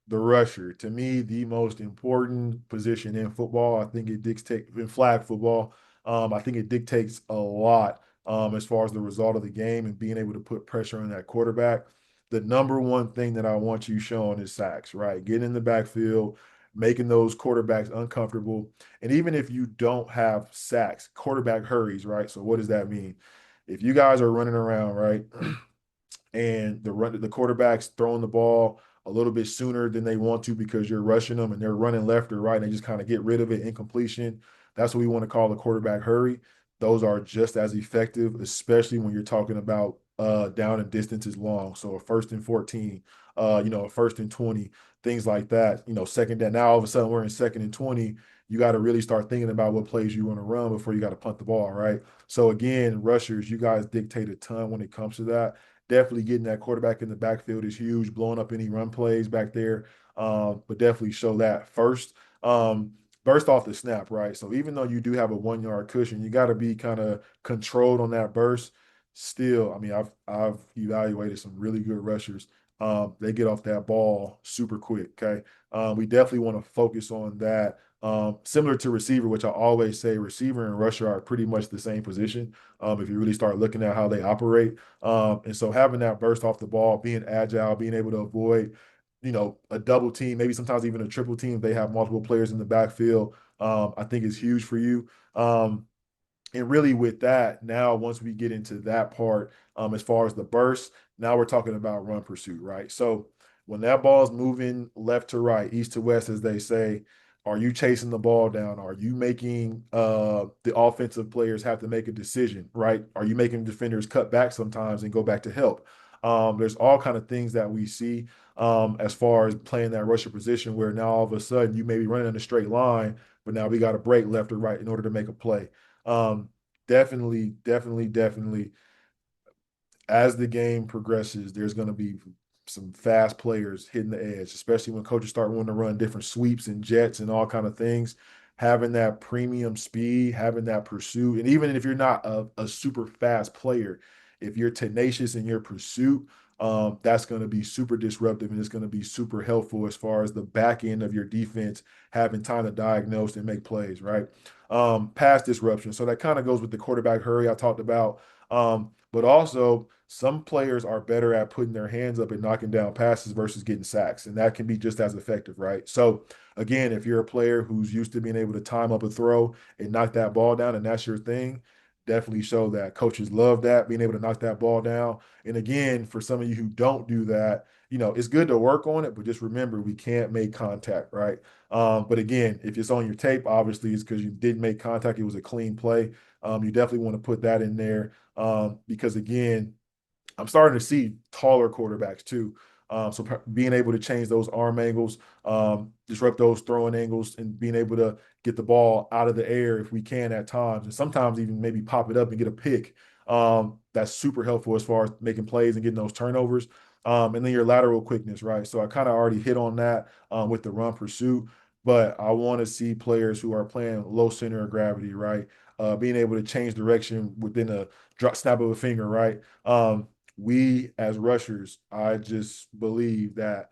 the rusher. To me, the most important position in football. I think it dictates in flag football. I think it dictates a lot as far as the result of the game and being able to put pressure on that quarterback. The number one thing that I want you showing is sacks, right? Getting in the backfield, making those quarterbacks uncomfortable. And even if you don't have sacks, quarterback hurries, right? So what does that mean? If you guys are running around, right, and the quarterback's throwing the ball a little bit sooner than they want to because you're rushing them and they're running left or right and they just kind of get rid of it, incompletion. That's what we want to call a quarterback hurry. Those are just as effective, especially when you're talking about down and distances long. So a 1st and 14, a 1st and 20, things like that. Second down. Now all of a sudden we're in 2nd and 20. You got to really start thinking about what plays you want to run before you got to punt the ball, right? So again, rushers, you guys dictate a ton when it comes to that. Definitely getting that quarterback in the backfield is huge, blowing up any run plays back there. But definitely show that first. Burst off the snap, right? So even though you do have a 1 yard cushion, you got to be kind of controlled on that burst. Still, I mean, I've evaluated some really good rushers. They get off that ball super quick. Okay, we definitely want to focus on that. Similar to receiver, which I always say, receiver and rusher are pretty much the same position. If you really start looking at how they operate, and so having that burst off the ball, being agile, being able to avoid, a double team, maybe sometimes even a triple team if they have multiple players in the backfield, I think is huge for you. And really with that, now once we get into that part, as far as the burst, now we're talking about run pursuit, right? So when that ball's moving left to right, east to west, as they say, are you chasing the ball down? Are you making the offensive players have to make a decision, right? Are you making defenders cut back sometimes and go back to help? There's all kind of things that we see as far as playing that rusher position where now all of a sudden you may be running in a straight line, but now we got to break left or right in order to make a play. Um, definitely, definitely, definitely. As the game progresses, there's going to be some fast players hitting the edge, especially when coaches start wanting to run different sweeps and jets and all kind of things. Having that premium speed, having that pursuit, and even if you're not a super fast player, if you're tenacious in your pursuit, that's going to be super disruptive and it's going to be super helpful as far as the back end of your defense having time to diagnose and make plays, right? Pass disruption. So that kind of goes with the quarterback hurry I talked about. But also, some players are better at putting their hands up and knocking down passes versus getting sacks, and that can be just as effective, right? So, again, if you're a player who's used to being able to time up a throw and knock that ball down, and that's your thing, definitely show that. Coaches love that, being able to knock that ball down. And again, for some of you who don't do that, it's good to work on it, but just remember we can't make contact, right? But again, if it's on your tape, obviously it's because you did make contact. It was a clean play. You definitely want to put that in there because again, I'm starting to see taller quarterbacks too. So being able to change those arm angles, disrupt those throwing angles, and being able to get the ball out of the air if we can at times, and sometimes even maybe pop it up and get a pick. That's super helpful as far as making plays and getting those turnovers. And then your lateral quickness, right? So I kind of already hit on that with the run pursuit, but I want to see players who are playing low center of gravity, right? Being able to change direction within a drop snap of a finger, right? We as rushers, I just believe that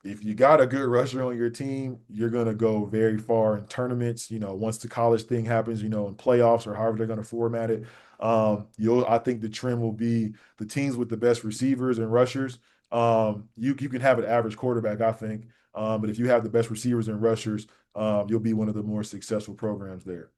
if you got a good rusher on your team, you're going to go very far in tournaments. Once the college thing happens, in playoffs or however they're going to format it, I think the trend will be the teams with the best receivers and rushers. You can have an average quarterback, I think, but if you have the best receivers and rushers, you'll be one of the more successful programs there.